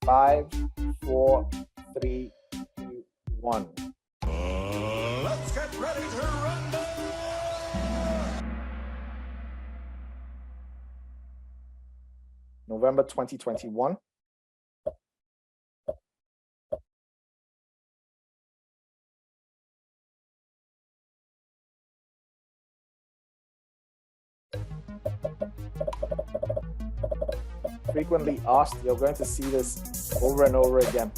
5, 4, 3, 2, 1. Let's get ready to rumble! November 2021. Frequently asked, you're going to see this over and over again.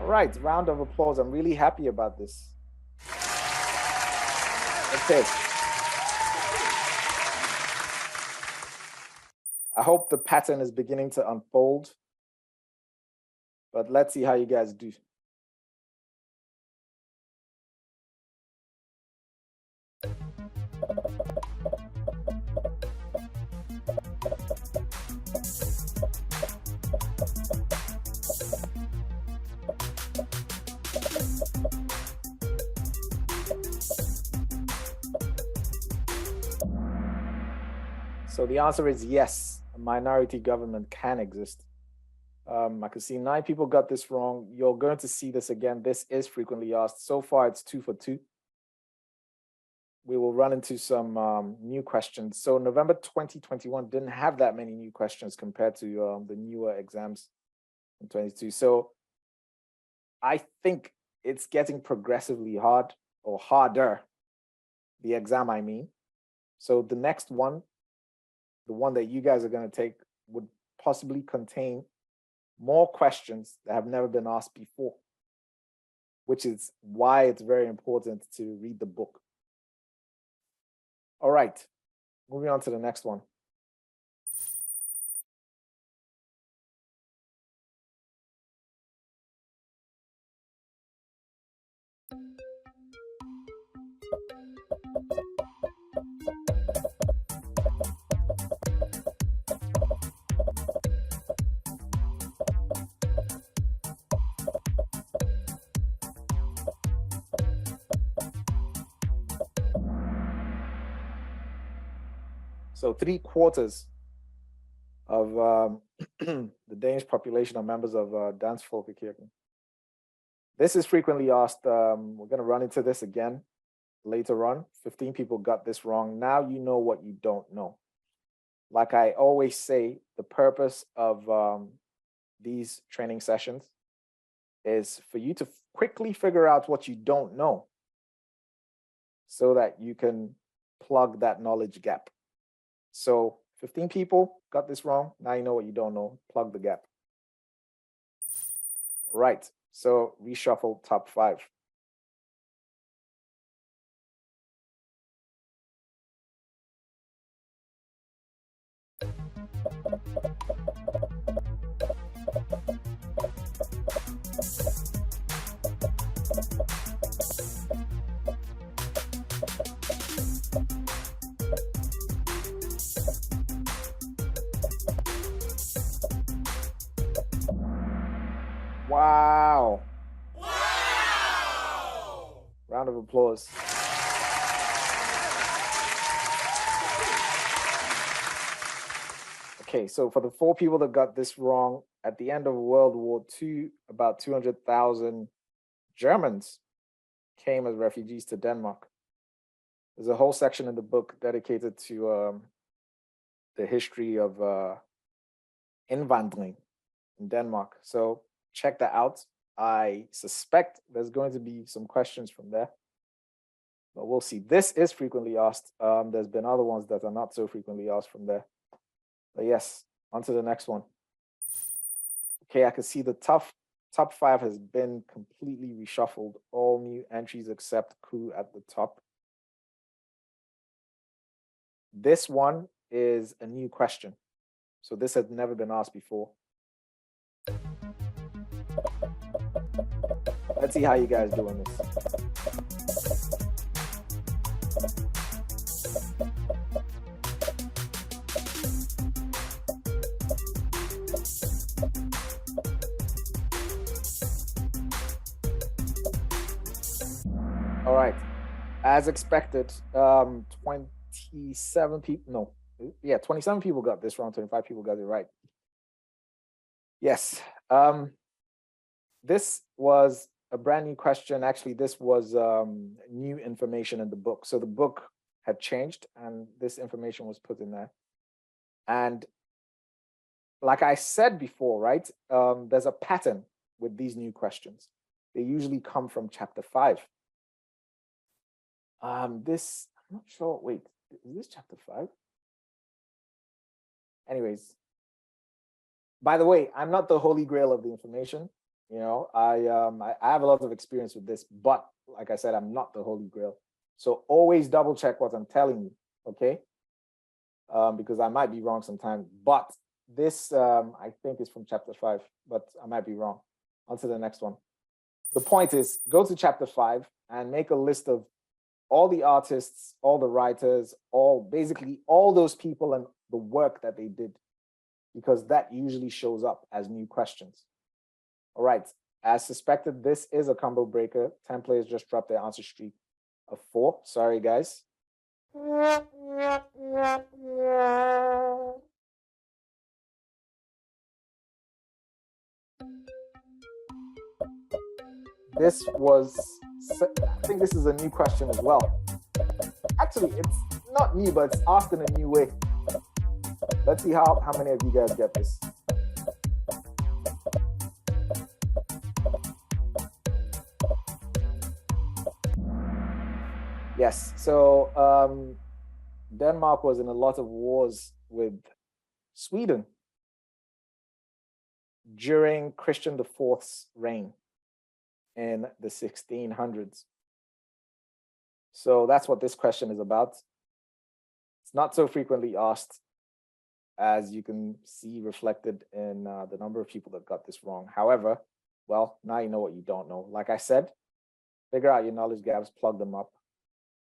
All right, round of applause. I'm really happy about this. Okay. I hope the pattern is beginning to unfold, but let's see how you guys do. So the answer is yes, a minority government can exist. I can see 9 people got this wrong. You're going to see this again. This is frequently asked. So far, it's 2 for 2. We will run into some new questions. So November 2021 didn't have that many new questions compared to the newer exams in 22. So I think it's getting progressively hard, or harder, the exam I mean. So the next one, the one that you guys are going to take, would possibly contain more questions that have never been asked before, which is why it's very important to read the book. All right, moving on to the next one. So 3/4 of the Danish population are members of Dansk Folkekirken. This is frequently asked. We're going to run into this again later on. 15 people got this wrong. Now you know what you don't know. Like I always say, the purpose of these training sessions is for you to quickly figure out what you don't know so that you can plug that knowledge gap. So 15 people got this wrong. Now you know what you don't know. Plug the gap. Right. So reshuffle top 5. Wow. Wow. Round of applause. Okay, so for the 4 people that got this wrong, at the end of World War II, about 200,000 Germans came as refugees to Denmark. There's a whole section in the book dedicated to the history of invandring in Denmark. So check that out. I suspect there's going to be some questions from there, but we'll see. This is frequently asked. There's been other ones that are not so frequently asked from there. But yes, on to the next one. Okay, I can see the top 5 has been completely reshuffled. All new entries except crew at the top. This one is a new question. So this had never been asked before. Let's see how you guys do on this. All right. As expected, 27 people, no, yeah, 27 people got this wrong, 25 people got it right. Yes. This was a brand new question. Actually, this was new information in the book. So the book had changed and this information was put in there. And like I said before, right, there's a pattern with these new questions. They usually come from chapter 5. I'm not sure, wait, is this chapter 5? Anyways, by the way, I'm not the holy grail of the information. You know, I have a lot of experience with this, but like I said, I'm not the holy grail. So always double check what I'm telling you, okay? Because I might be wrong sometimes, but this I think is from chapter 5, but I might be wrong. On to the next one. The point is, go to chapter 5 and make a list of all the artists, all the writers, basically all those people and the work that they did, because that usually shows up as new questions. All right, as suspected, this is a combo breaker. 10 players just dropped their answer streak of 4. Sorry, guys. I think this is a new question as well. Actually, it's not new, but it's asked in a new way. Let's see how many of you guys get this. Yes, so Denmark was in a lot of wars with Sweden during Christian IV's reign in the 1600s. So that's what this question is about. It's not so frequently asked, as you can see reflected in the number of people that got this wrong. However, well, now you know what you don't know. Like I said, figure out your knowledge gaps, plug them up.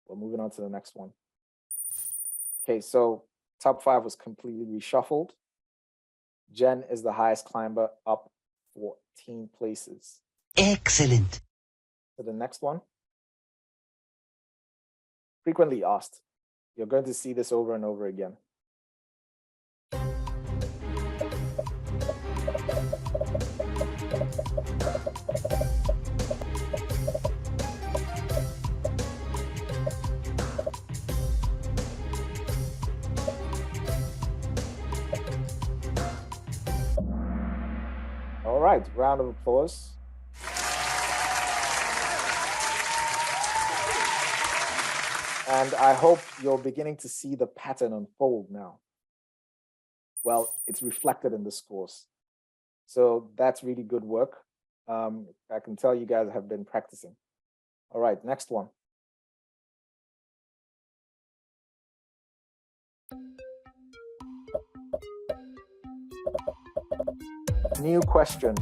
We're moving on to the next one. Okay, so top 5 was completely reshuffled. Jen is the highest climber, up 14 places. Excellent. To the next one. Frequently asked. You're going to see this over and over again. All right, round of applause. And I hope you're beginning to see the pattern unfold now. Well, it's reflected in the scores. So that's really good work. I can tell you guys have been practicing. All right, next one. New question.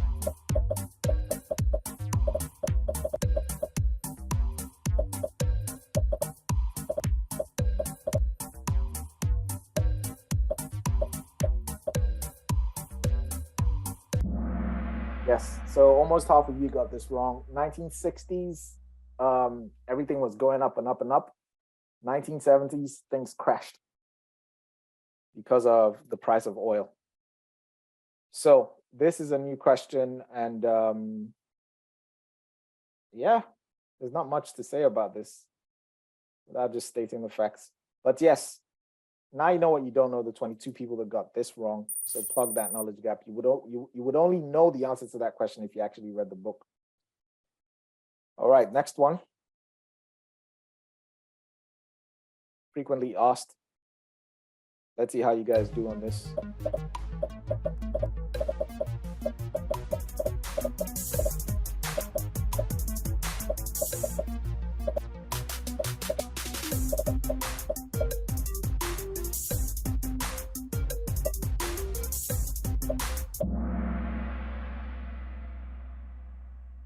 Yes, so almost half of you got this wrong. 1960s, everything was going up and up and up. 1970s, things crashed because of the price of oil. So this is a new question, and yeah, there's not much to say about this without just stating the facts. But yes, now you know what you don't know, the 22 people that got this wrong. So plug that knowledge gap. You would only know the answer to that question if you actually read the book. All right, next one. Frequently asked. Let's see how you guys do on this.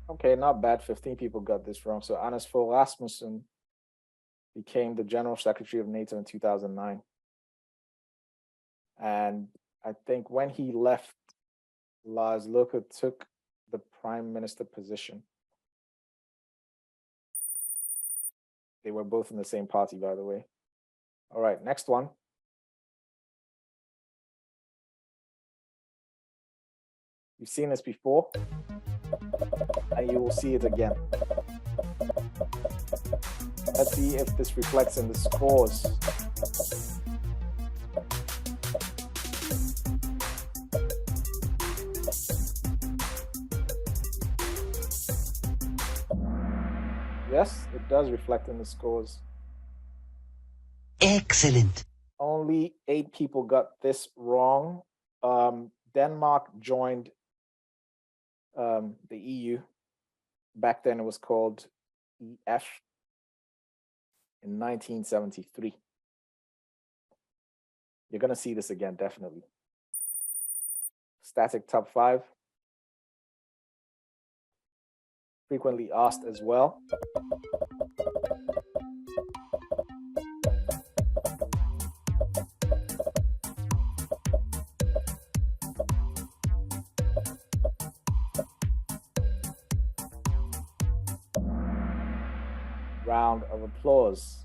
Okay, not bad. 15 people got this wrong. So Anders Fogh Rasmussen became the General Secretary of NATO in 2009. And I think when he left, Lars Løkke took the prime minister position. They were both in the same party, by the way. All right, next one. You've seen this before, and you will see it again. Let's see if this reflects in the scores. Yes, it does reflect in the scores. Excellent. Only 8 people got this wrong. Denmark joined the EU. Back then it was called EF in 1973. You're going to see this again, definitely. Static top 5. Frequently asked as well. Round of applause.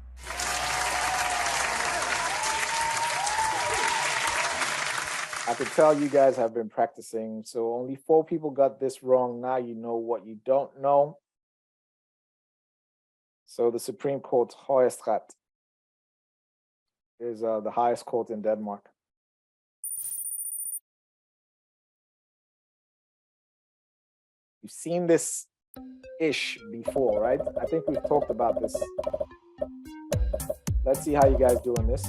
I could tell you guys have been practicing, so only 4 people got this wrong. Now you know what you don't know. So the Supreme Court, Højesteret, is the highest court in Denmark. You've seen this ish before, right? I think we've talked about this. Let's see how you guys do on this.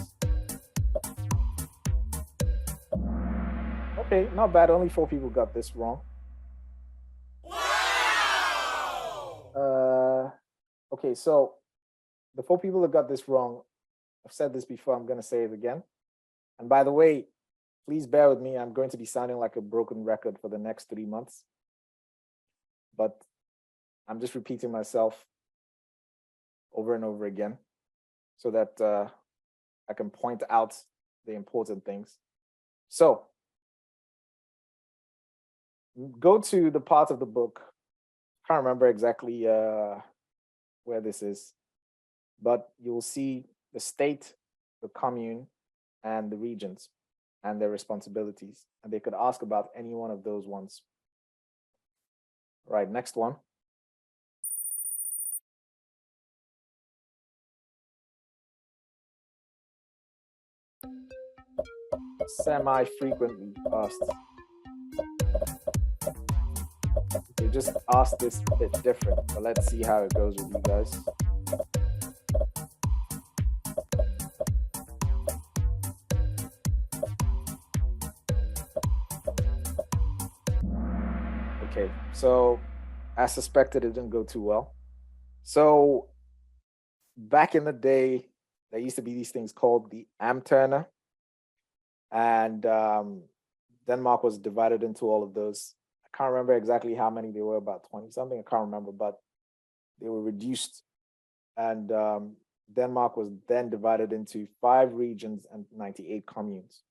Okay, not bad. Only 4 people got this wrong. Wow! Okay, so the 4 people that got this wrong, I've said this before, I'm going to say it again. And by the way, please bear with me. I'm going to be sounding like a broken record for the next 3 months. But I'm just repeating myself over and over again so that I can point out the important things. So go to the part of the book. I can't remember exactly where this is, but you'll see the state, the commune, and the regions and their responsibilities. And they could ask about any one of those ones. Right, next one. Semi-frequently asked. They just asked this a bit different, but let's see how it goes with you guys. Okay, so as suspected, it didn't go too well. So back in the day, there used to be these things called the Amterne, and Denmark was divided into all of those. I can't remember exactly how many they were, about 20 something. I can't remember, but they were reduced. And Denmark was then divided into 5 regions and 98 communes.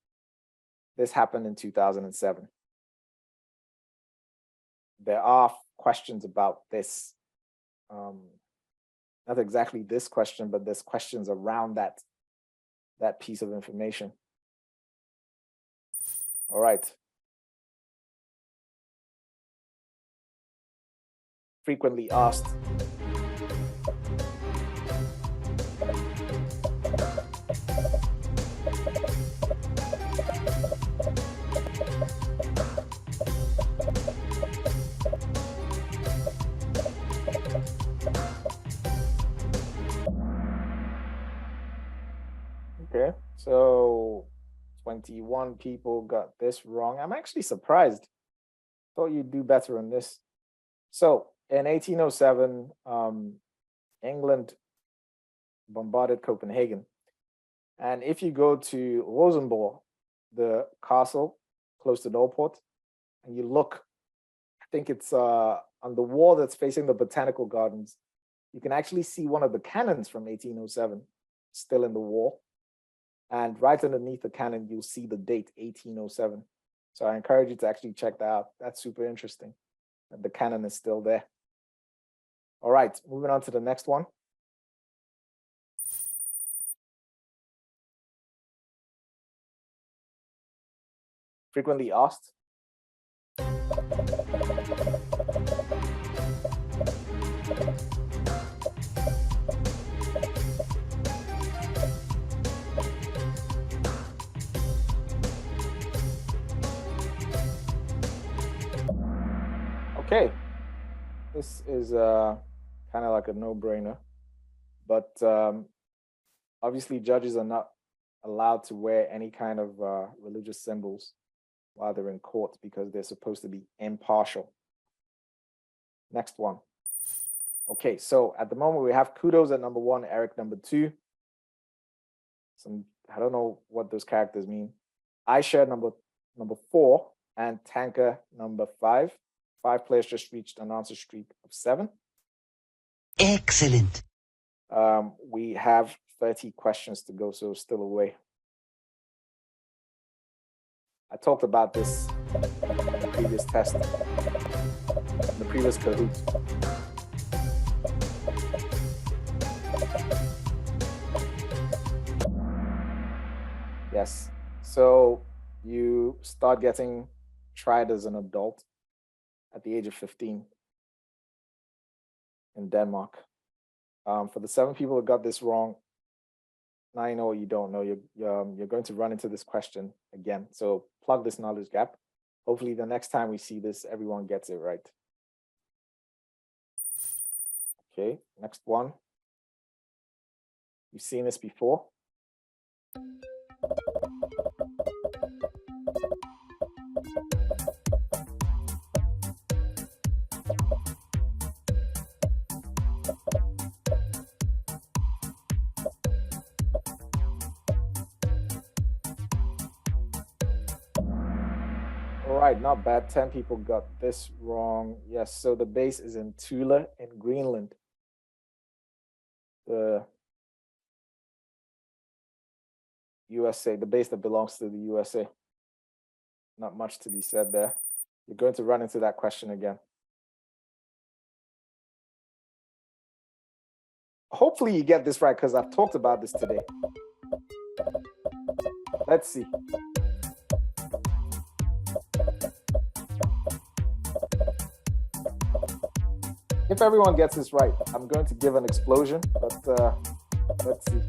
This happened in 2007. There are questions about this. Not exactly this question, but there's questions around that piece of information. All right. Frequently asked. Okay, so 21 people got this wrong. I'm actually surprised. Thought you'd do better on this. So in 1807, England bombarded Copenhagen. And if you go to Rosenborg, the castle close to Nordport, and you look, I think it's on the wall that's facing the botanical gardens, you can actually see one of the cannons from 1807 still in the wall. And right underneath the cannon, you'll see the date 1807. So I encourage you to actually check that out. That's super interesting. And the cannon is still there. All right, moving on to the next one. frequently asked. Okay, this is kind of like a no-brainer, but obviously judges are not allowed to wear any kind of religious symbols while they're in court because they're supposed to be impartial. Next one. Okay, so at the moment we have Kudos at number 1, Eric number 2. I don't know what those characters mean. Aisha number 4 and Tanka number 5. 5 players just reached an answer streak of 7. Excellent. We have 30 questions to go, so still away. I talked about this in the previous test, the previous Kahoot. Yes, so you start getting tried as an adult at the age of 15 in Denmark. For the 7 people who got this wrong, now you know what you don't know. You're going to run into this question again. So plug this knowledge gap. Hopefully the next time we see this, everyone gets it right. Okay, next one. You've seen this before. All right, not bad. 10 people got this wrong. Yes, so the base is in Thule in Greenland. The USA, the base that belongs to the USA. Not much to be said there. You're going to run into that question again. Hopefully you get this right because I've talked about this today. Let's see. If everyone gets this right, I'm going to give an explosion, but let's see.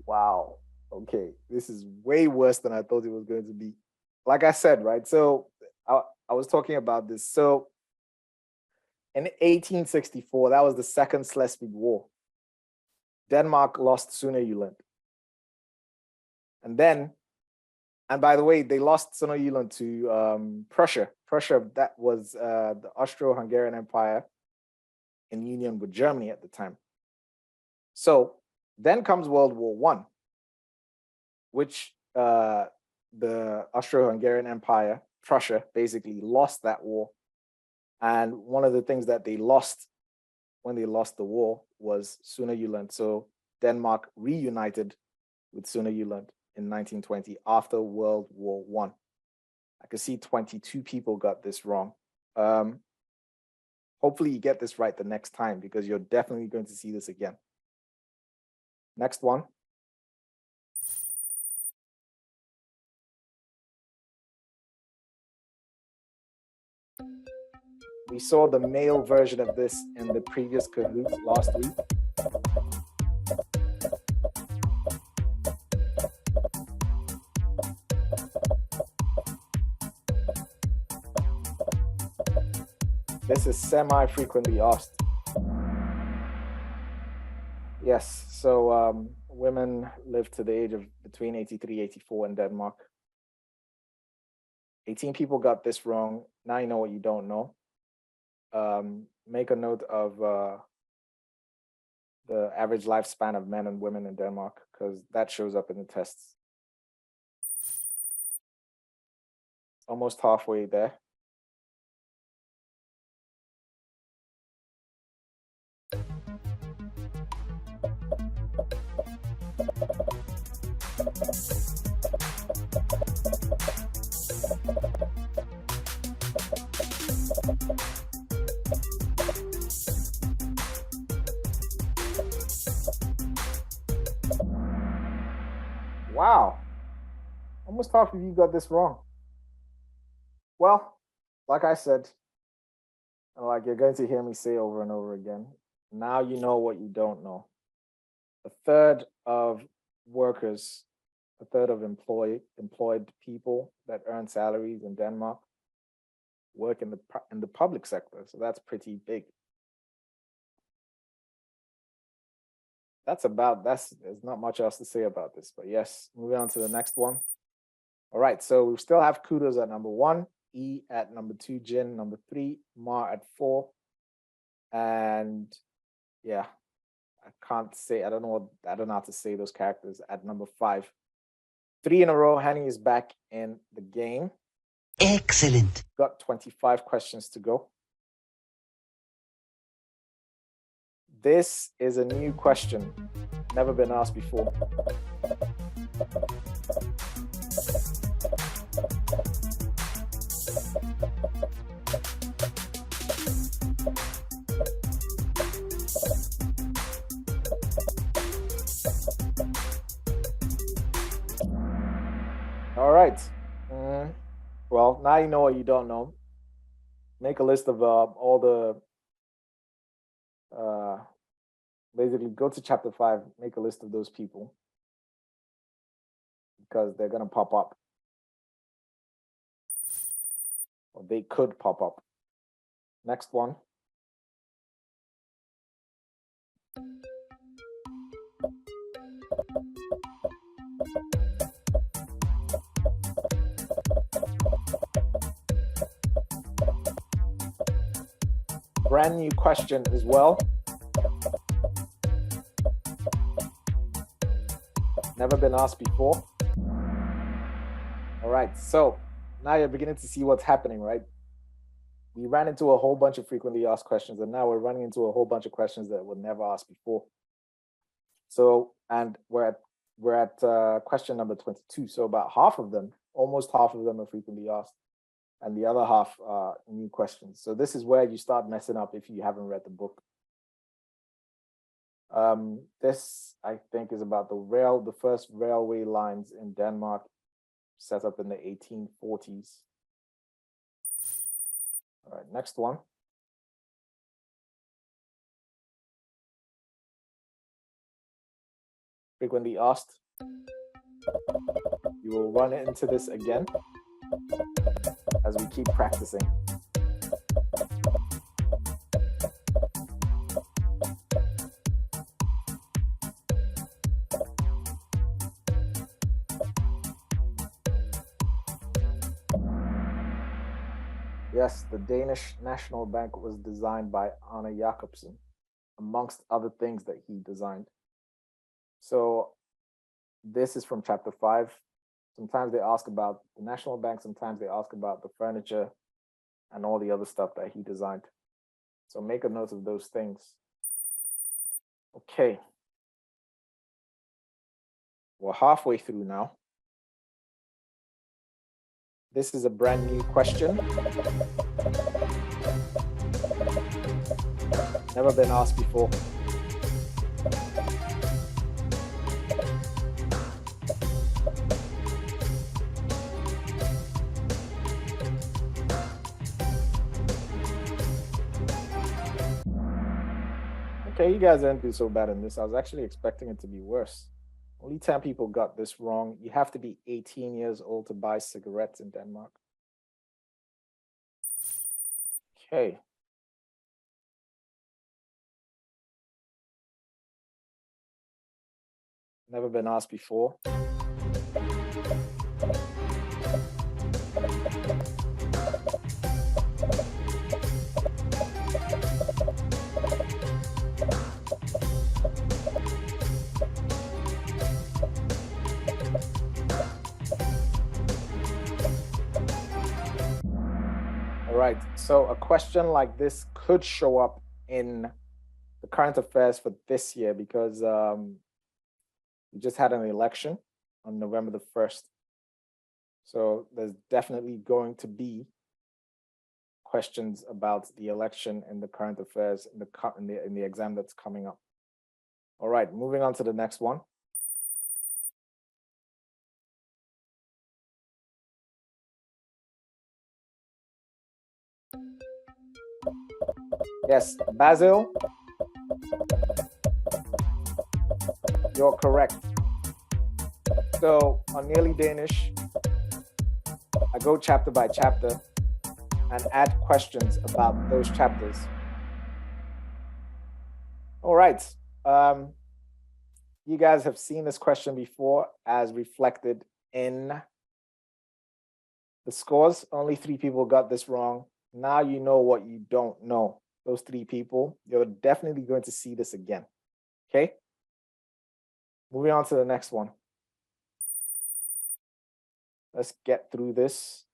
Wow. Okay, this is way worse than I thought it was going to be. Like I said, right? So I was talking about this. So in 1864, that was the Second Schleswig War. Denmark lost Sønderjylland. And then, and by the way, they lost Sønderjylland to Prussia. Prussia, that was the Austro-Hungarian Empire in union with Germany at the time. So then comes World War I, which the Austro-Hungarian Empire, Prussia, basically lost that war. And one of the things that they lost when they lost the war was Sønderjylland. So Denmark reunited with Sønderjylland in 1920 after World War I. I can see 22 people got this wrong. Hopefully you get this right the next time because you're definitely going to see this again. Next one. We saw the male version of this in the previous Kahoot last week. This is semi-frequently asked. Yes, so women live to the age of between 83 and 84 in Denmark. 18 people got this wrong. Now you know what you don't know. Make a note of the average lifespan of men and women in Denmark because that shows up in the tests. Almost halfway there. Wow. Almost half of you got this wrong. Well, like I said, and like you're going to hear me say over and over again, now you know what you don't know. A third of workers, a third of employed people that earn salaries in Denmark work in the public sector. So that's pretty big. There's not much else to say about this, but yes, moving on to the next one. All right, so we still have kudos at number 1, E at number 2, Jin number 3, Ma at 4, and yeah, I don't know how to say those characters at number 5. 3 in a row, Henny is back in the game. Excellent. Got 25 questions to go. This is a new question, never been asked before. All right. Well, now you know what you don't know. Make a list of all the basically go to chapter 5, make a list of those people because they're going to pop up, or they could pop up. Next one. Brand new question as well. Never been asked before. All right, so now you're beginning to see what's happening, right? We ran into a whole bunch of frequently asked questions, and now we're running into a whole bunch of questions that were never asked before. So, and we're at question number 22. So about half of them, almost half of them are frequently asked, and the other half are new questions. So this is where you start messing up if you haven't read the book. This, I think, is about the first railway lines in Denmark, set up in the 1840s. All right, next one. Frequently asked. You will run into this again as we keep practicing. Yes, the Danish National Bank was designed by Arne Jacobsen, amongst other things that he designed. So this is from chapter 5. Sometimes they ask about the National Bank, sometimes they ask about the furniture and all the other stuff that he designed. So make a note of those things. Okay. We're halfway through now. This is a brand new question. Never been asked before. Okay, you guys didn't do so bad in this. I was actually expecting it to be worse. Only 10 people got this wrong. You have to be 18 years old to buy cigarettes in Denmark. Okay. Never been asked before. All right, so a question like this could show up in the current affairs for this year because we just had an election on November the 1st. So there's definitely going to be questions about the election and the current affairs in the exam that's coming up. All right, moving on to the next one. Yes, Basil, you're correct. So on Nearly Danish, I go chapter by chapter and add questions about those chapters. All right. You guys have seen this question before as reflected in the scores. Only 3 people got this wrong. Now you know what you don't know. Those 3 people, you're definitely going to see this again. Okay? Moving on to the next one. Let's get through this.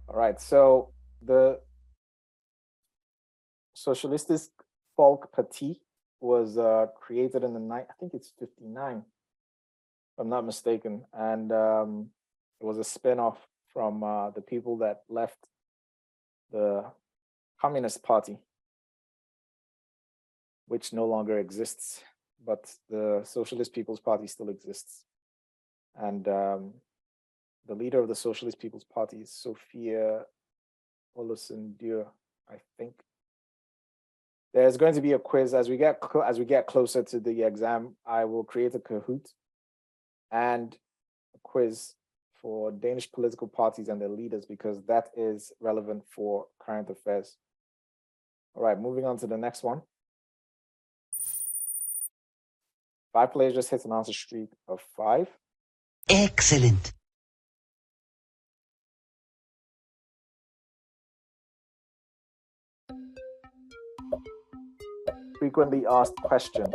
All right, so the Socialistisk Folkeparti was created in I think it's 59, if I'm not mistaken, and it was a spin-off from the people that left the Communist Party, which no longer exists, but the Socialist People's Party still exists. And the leader of the Socialist People's Party is Sophia Olosendur, I think. There's going to be a quiz as we get closer to the exam. I will create a Kahoot and a quiz for Danish political parties and their leaders, because that is relevant for current affairs. All right, moving on to the next one. 5 players just hit an answer streak of 5. Excellent. Frequently asked question.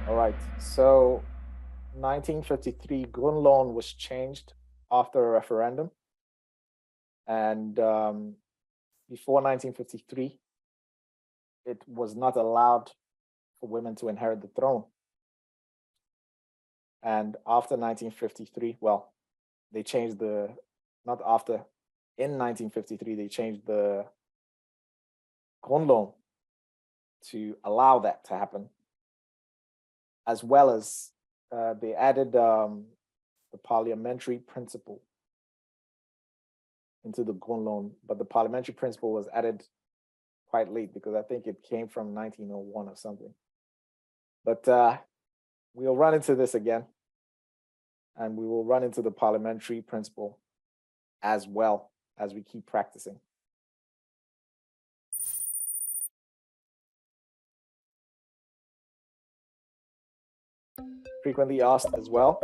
All right, so 1953 Grundloven was changed after a referendum, and before 1953, it was not allowed for women to inherit the throne. And after 1953, well, they changed the, not after, in 1953, they changed the Grundloven to allow that to happen, as well as they added the parliamentary principle into the Grundloven, but the parliamentary principle was added quite late because I think it came from 1901 or something. But we'll run into this again, and we will run into the parliamentary principle as well as we keep practicing. Frequently asked as well.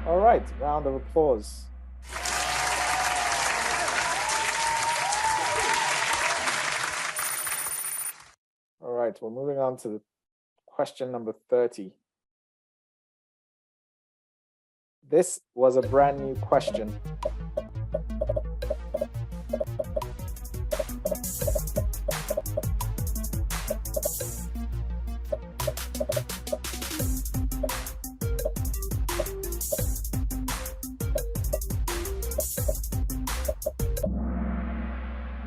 All right, round of applause. All right, we're moving on to question number 30. This was a brand new question.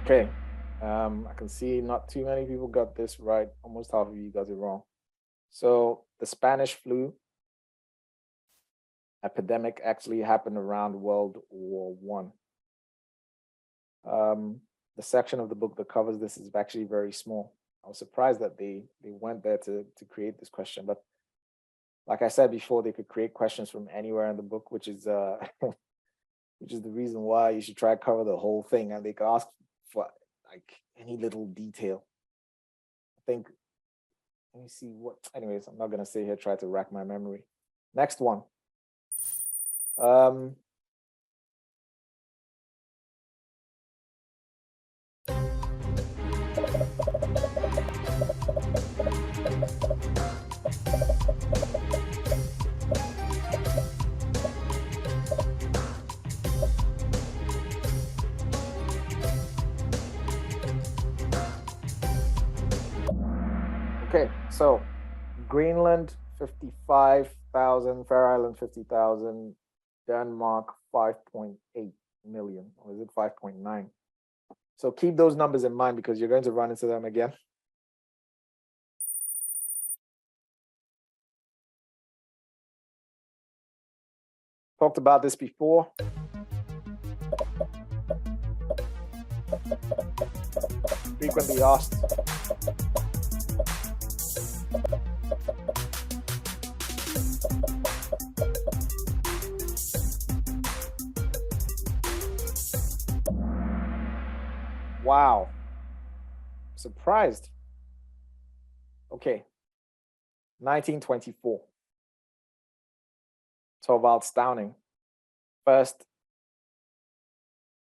Okay, I can see not too many people got this right. Almost half of you got it wrong. So the Spanish flu epidemic actually happened around World War I. The section of the book that covers this is actually very small. I was surprised that they went there to create this question, but like I said before, they could create questions from anywhere in the book, which is which is the reason why you should try to cover the whole thing, and they could ask for like any little detail. I think, let me see what, anyways, I'm not gonna sit here, try to rack my memory. Next one. Okay, so Greenland 55,000, Faroe Island 50,000, Denmark 5.8 million, or is it 5.9? So keep those numbers in mind because you're going to run into them again. Talked about this before. Frequently asked. Wow. Surprised. Okay. 1924. Thorvald Stauning, first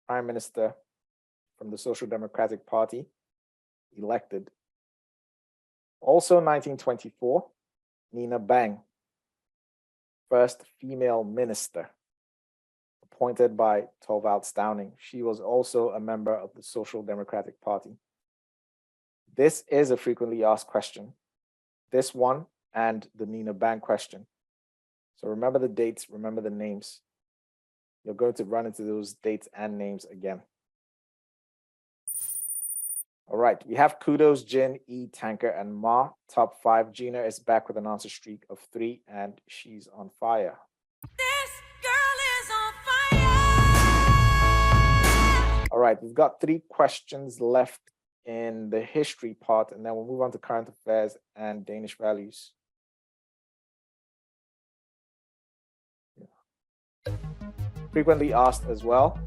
prime minister from the Social Democratic Party, elected. Also 1924, Nina Bang, first female minister, appointed by Thorvald Stauning. She was also a member of the Social Democratic Party. This is a frequently asked question. This one and the Nina Bang question. So remember the dates, remember the names. You're going to run into those dates and names again. All right, we have Kudos, Jin, E, Tanker, and Ma. Top 5. Gina is back with an answer streak of 3, and she's on fire. This girl is on fire. All right, we've got 3 questions left in the history part, and then we'll move on to current affairs and Danish values. Frequently asked as well.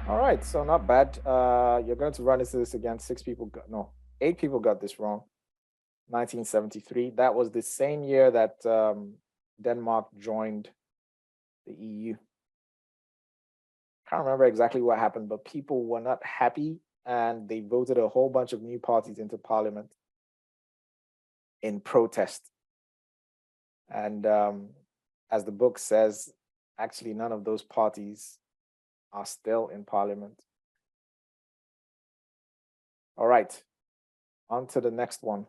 All right, so not bad. You're going to run into this again. 8 people got this wrong. 1973. That was the same year that Denmark joined the EU. Can't remember exactly what happened, but people were not happy and they voted a whole bunch of new parties into parliament in protest. And as the book says, actually none of those parties are still in parliament. All right, on to the next one.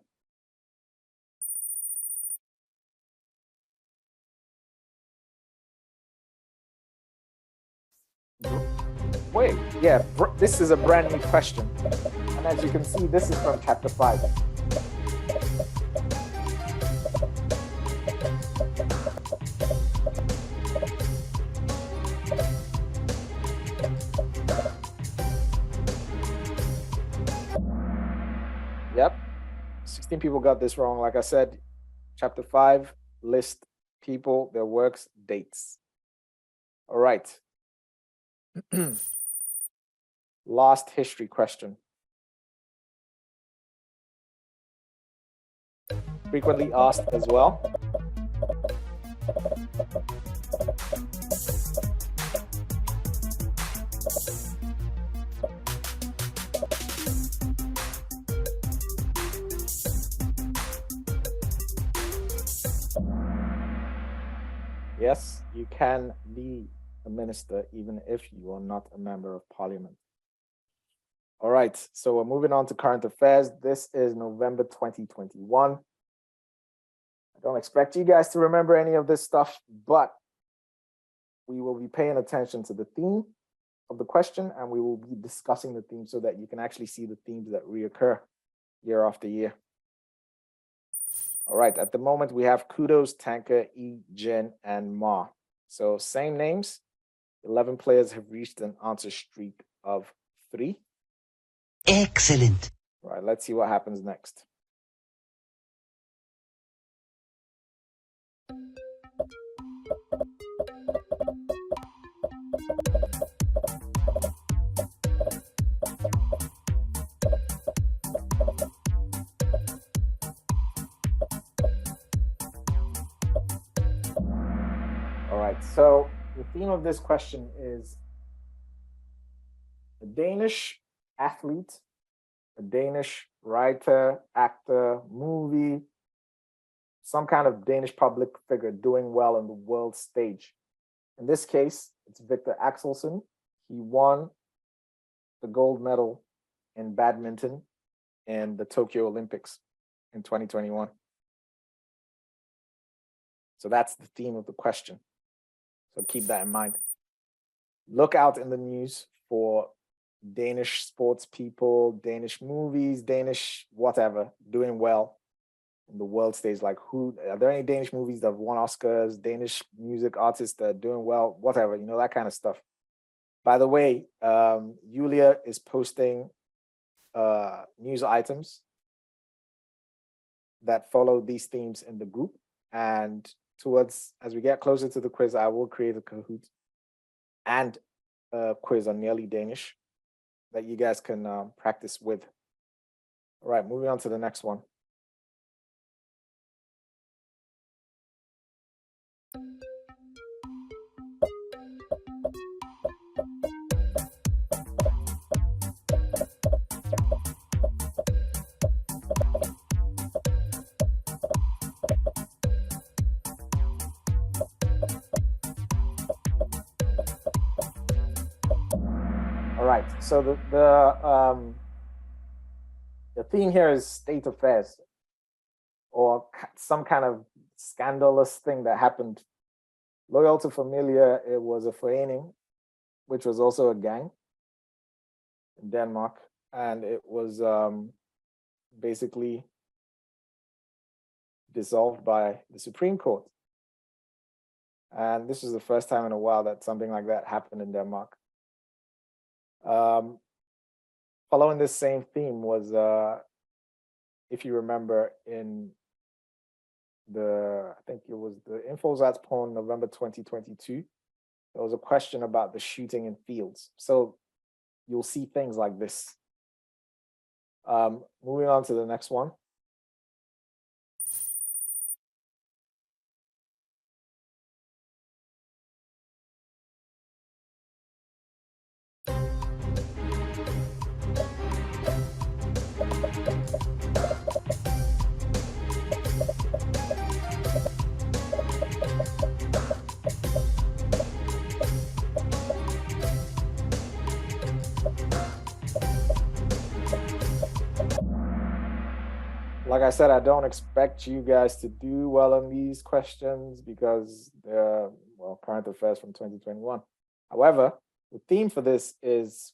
Wait, yeah, this is a brand new question. And as you can see, this is from chapter 5. Yep, 16 people got this wrong. Like I said, chapter 5, list people, their works, dates. All right. Last history question. Frequently asked as well. Yes, you can be a minister even if you are not a member of parliament. All right, so we're moving on to current affairs. This is November 2021. I don't expect you guys to remember any of this stuff, but we will be paying attention to the theme of the question and we will be discussing the theme so that you can actually see the themes that reoccur year after year. All right, at the moment we have Kudos, Tanker, E, Jin, and Ma. So same names. 11 players have reached an answer streak of 3. Excellent. All right, let's see what happens next. All right, so the theme of this question is a Danish athlete, a Danish writer, actor, movie, some kind of Danish public figure doing well on the world stage. In this case, it's Victor Axelsen. He won the gold medal in badminton in the Tokyo Olympics in 2021. So that's the theme of the question. So keep that in mind. Look out in the news for Danish sports people, Danish movies, Danish whatever, doing well in the world stage. Like, who are there any Danish movies that have won Oscars, Danish music artists that are doing well, whatever, that kind of stuff. By the way, Julia is posting news items that follow these themes in the group. And as we get closer to the quiz, I will create a Kahoot and a quiz on nearly Danish that you guys can practice with. All right, moving on to the next one. All right, so the theme here is state affairs, or some kind of scandalous thing that happened. Loyal to Familia, it was a forening, which was also a gang in Denmark, and it was basically dissolved by the Supreme Court. And this is the first time in a while that something like that happened in Denmark. Following this same theme was, if you remember, in I think it was the INDFØDSRETSPRØVEN November 2022, there was a question about the shooting in fields. So you'll see things like this. Moving on to the next one. Like I said, I don't expect you guys to do well on these questions because they're, current affairs from 2021. However, the theme for this is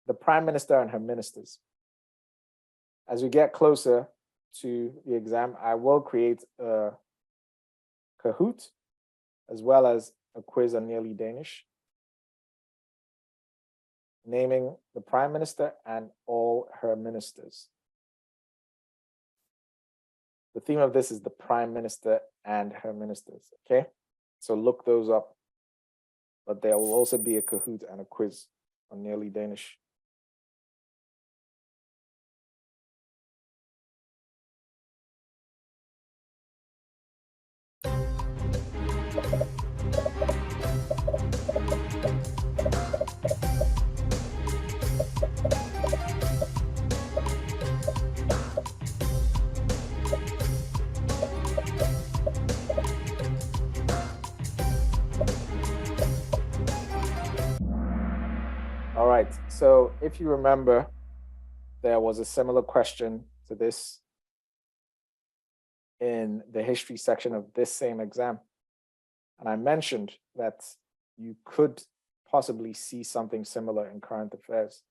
the Prime Minister and her ministers. As we get closer to the exam, I will create a Kahoot as well as a quiz on nearly Danish, naming the Prime Minister and all her ministers. The theme of this is the Prime Minister and her ministers, okay? So look those up. But there will also be a Kahoot and a quiz on nearly Danish. All right, so if you remember, there was a similar question to this in the history section of this same exam. And I mentioned that you could possibly see something similar in current affairs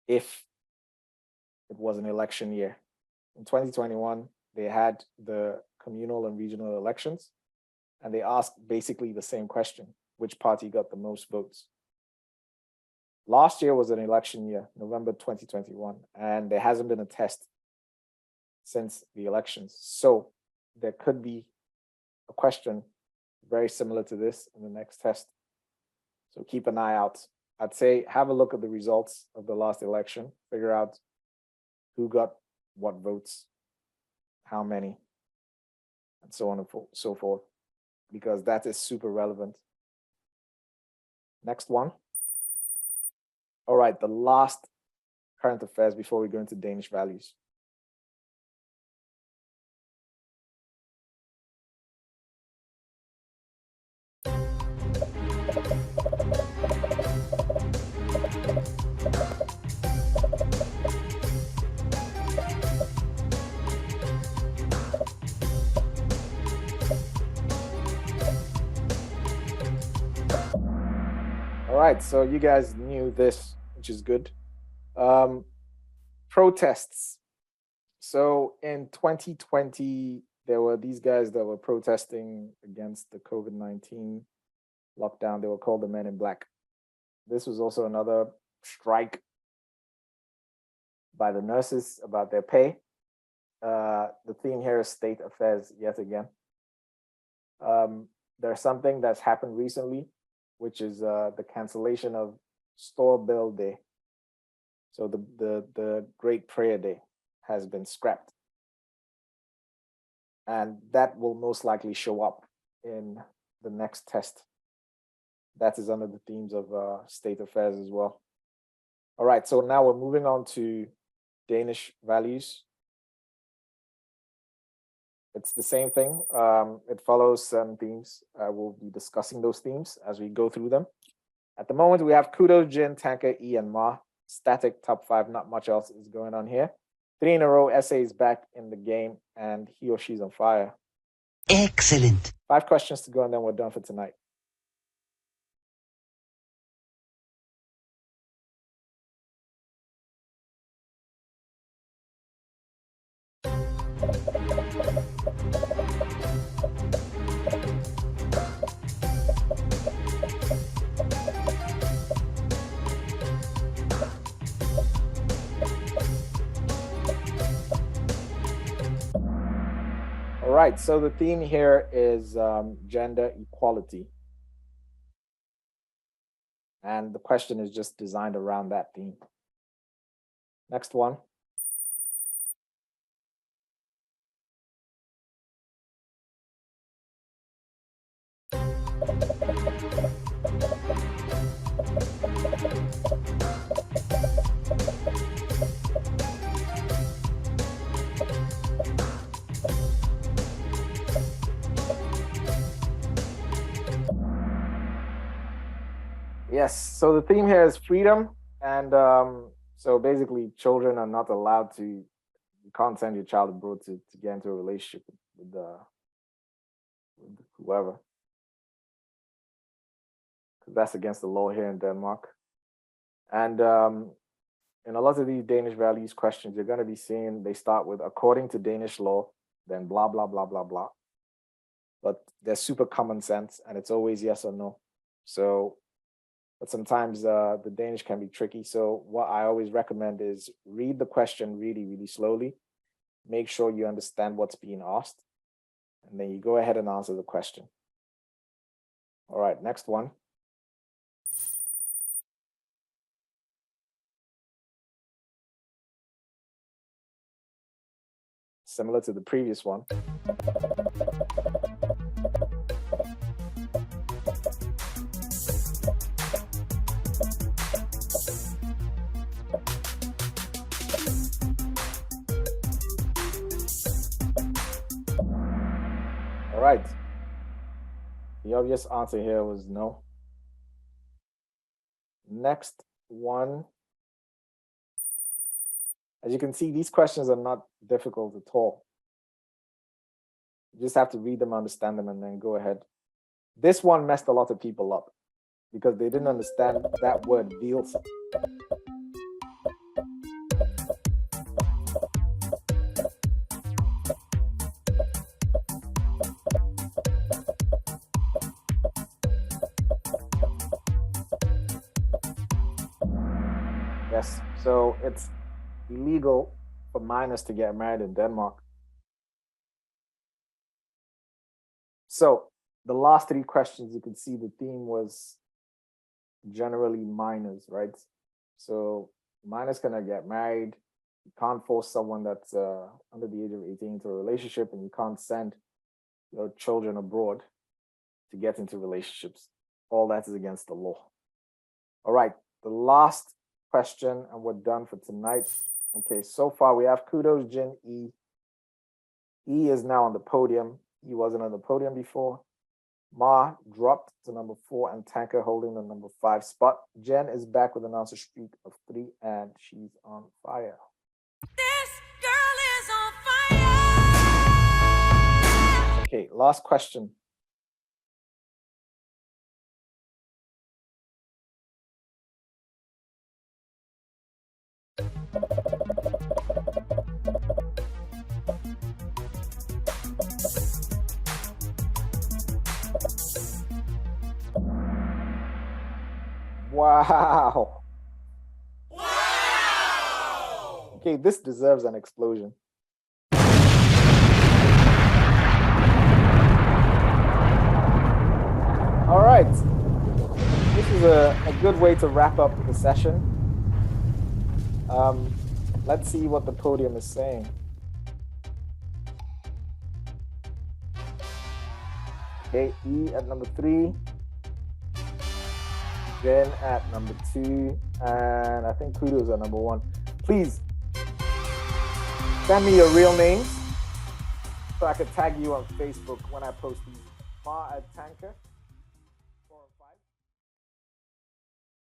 if it was an election year. In 2021, they had the communal and regional elections, and they asked basically the same question: which party got the most votes? last year was an election year, November 2021, and there hasn't been a test since the elections. So there could be a question very similar to this in the next test. So keep an eye out. I'd say have a look at the results of the last election, figure out who got what votes, how many, and so on and so forth, because that is super relevant. Next one. All right, the last current affairs before we go into Danish values. All right, so you guys knew this, which is good. Protests. So in 2020, there were these guys that were protesting against the COVID-19 lockdown. They were called the Men in Black. This was also another strike by the nurses about their pay. The theme here is state affairs yet again. There's something that's happened recently, which is the cancellation of Store Bill Day. So the Great Prayer Day has been scrapped. And that will most likely show up in the next test. That is under the themes of state affairs as well. All right, so now we're moving on to Danish values. It's the same thing. It follows certain themes. I will be discussing those themes as we go through them. At the moment, we have Kudo, Jin, Tanka, E, and Ma. Static top 5, not much else is going on here. 3 in a row, SA is back in the game, and he or she's on fire. Excellent. 5 questions to go, and then we're done for tonight. All right, so the theme here is gender equality. And the question is just designed around that theme. Next one. Yes, so the theme here is freedom. And so basically children are not allowed to, you can't send your child abroad to get into a relationship with whoever. Because that's against the law here in Denmark. And in a lot of these Danish values questions, you're going to be seeing they start with according to Danish law, then blah, blah, blah, blah, blah. But they're super common sense and it's always yes or no. So, but sometimes the Danish can be tricky. So what I always recommend is read the question really, really slowly. Make sure you understand what's being asked. And then you go ahead and answer the question. All right, next one. Similar to the previous one. All right. The obvious answer here was no. Next one. As you can see, these questions are not difficult at all. You just have to read them, understand them, and then go ahead. This one messed a lot of people up because they didn't understand that word deals. So it's illegal for minors to get married in Denmark. So the last three questions, you can see the theme was generally minors, right? So minors cannot get married. You can't force someone that's under the age of 18 into a relationship, and you can't send your children abroad to get into relationships. All that is against the law. All right, the last question, and we're done for tonight. Okay, so far we have kudos, Jin, E. E is now on the podium. He wasn't on the podium before. Ma dropped to number 4 and Tanker holding the number 5 spot. Jen is back with an answer streak of 3 and she's on fire. This girl is on fire. Okay, last question. Wow. Wow. Okay, this deserves an explosion. All right. This is a good way to wrap up the session. Let's see what the podium is saying. Okay, E at number 3. Jen at number 2, and I think Kudos at number 1. Please send me your real names so I can tag you on Facebook when I post these. Ma at Tanker.